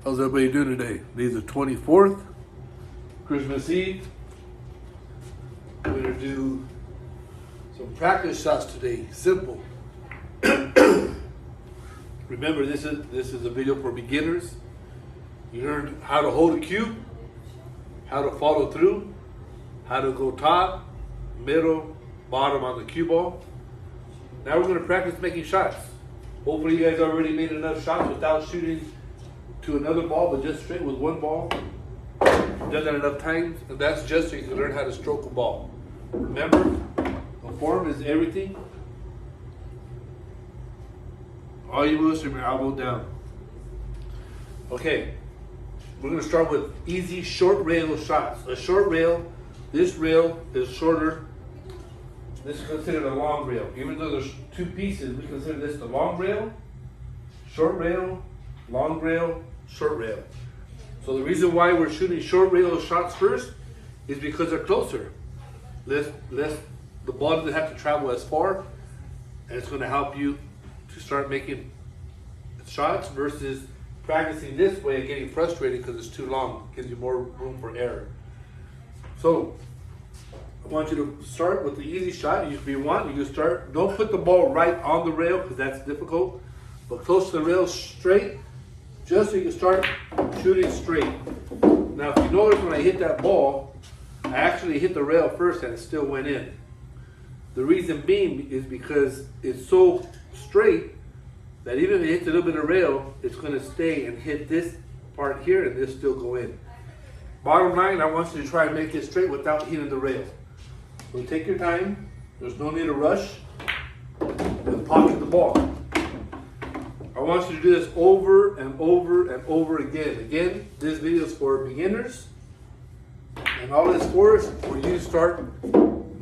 How's everybody doing today? Today's the 24th, Christmas Eve. We're going to do some practice shots today. Simple. Remember, this is a video for beginners. You learn how to hold a cue, how to follow through, how to go top, middle, bottom on the cue ball. Now we're going to practice making shots. Hopefully you guys already made enough shots without shooting to another ball, but just straight with one ball. You've done that enough times, and that's just so you can learn how to stroke a ball. Remember, the form is everything. All you move is from your elbow down. Okay, we're going to start with easy short rail shots. A short rail, this rail is shorter. This is considered a long rail. Even though there's two pieces, we consider this the long rail, short rail, long rail, short rail. So the reason why we're shooting short rail shots first is because they're closer. The ball doesn't have to travel as far, and it's going to help you to start making shots versus practicing this way and getting frustrated because it's too long. It gives you more room for error. So I want you to start with the easy shot. If you want, you can start. Don't put the ball right on the rail because that's difficult, but close to the rail, straight, just so you can start shooting straight. Now, if you notice when I hit that ball, I actually hit the rail first and it still went in. The reason being is because it's so straight that even if it hits a little bit of rail, it's going to stay and hit this part here and this still go in. Bottom line, I want you to try and make this straight without hitting the rail. So take your time. There's no need to rush. Just pocket the ball. I want you to do this over and over and over again. Again, this video is for beginners. And all this for is for you to start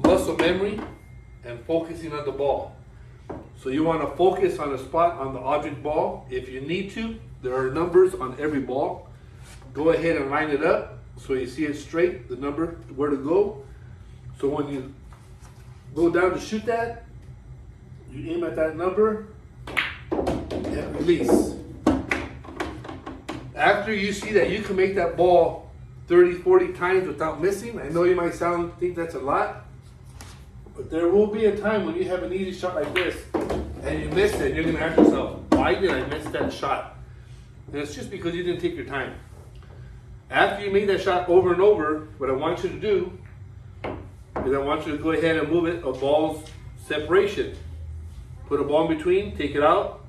muscle memory and focusing on the ball. So you want to focus on a spot on the object ball. If you need to, there are numbers on every ball. Go ahead and line it up so you see it straight, the number, where to go. So when you go down to shoot that, you aim at that number and release. After you see that you can make that ball 30, 40 times without missing, I know you might think that's a lot, but there will be a time when you have an easy shot like this and you miss it, and you're going to ask yourself, why did I miss that shot? And it's just because you didn't take your time. After you made that shot over and over, what I want you to do is I want you to go ahead and move it a ball's separation. Put a ball in between, take it out,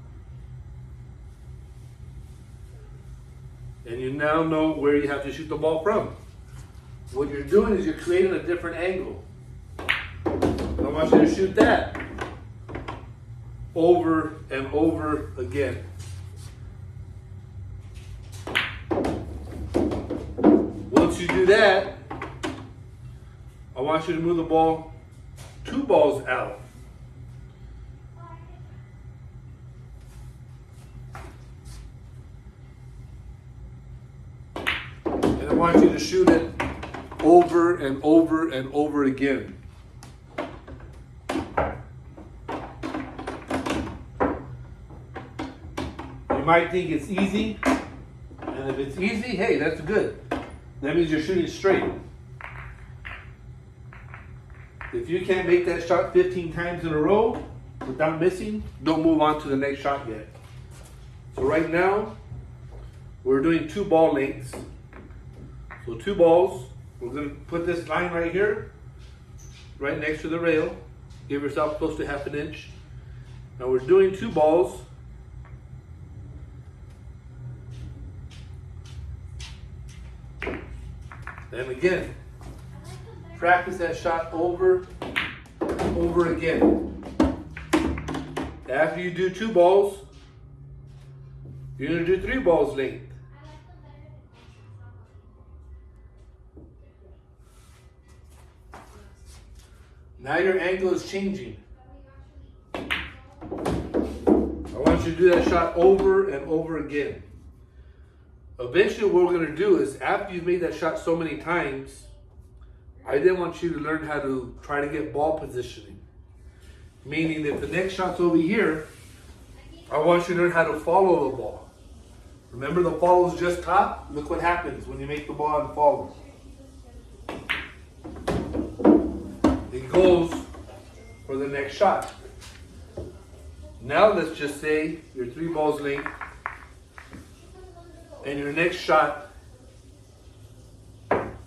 and you now know where you have to shoot the ball from. What you're doing is you're creating a different angle. I want you to shoot that over and over again. Once you do that, I want you to move the ball 2 balls out. And I want you to shoot it over and over and over again. You might think it's easy, and if it's easy, hey, that's good. That means you're shooting straight. If you can't make that shot 15 times in a row without missing, don't move on to the next shot yet. So right now, we're doing 2 ball lengths. So 2 balls, we're going to put this line right here, right next to the rail. Give yourself close to ½ inch. Now we're doing 2 balls. And again, practice that shot over and over again. After you do 2 balls, you're going to do 3 balls length. Now your angle is changing. I want you to do that shot over and over again. Eventually what we're going to do is, after you've made that shot so many times, I then want you to learn how to try to get ball positioning. Meaning if the next shot's over here, I want you to learn how to follow the ball. Remember the follow is just top? Look what happens when you make the ball and follow. It goes for the next shot. Now let's just say your 3 balls length and your next shot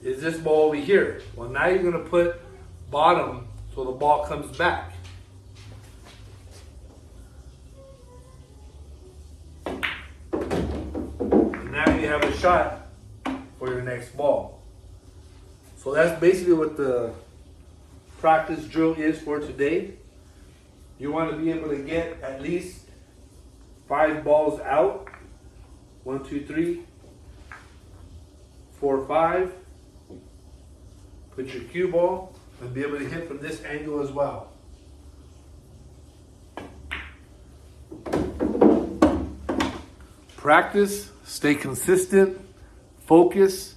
is this ball over here. Well, now you're going to put bottom so the ball comes back. And now you have a shot for your next ball. So that's basically what the practice drill is for today. You want to be able to get at least 5 balls out. 1, 2, 3, 4, 5. Put your cue ball and be able to hit from this angle as well. Practice, stay consistent, focus,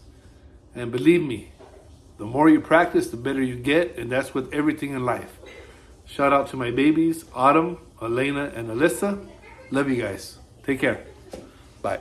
and believe me, the more you practice, the better you get, and that's with everything in life. Shout out to my babies, Autumn, Elena, and Alyssa. Love you guys. Take care. Bye.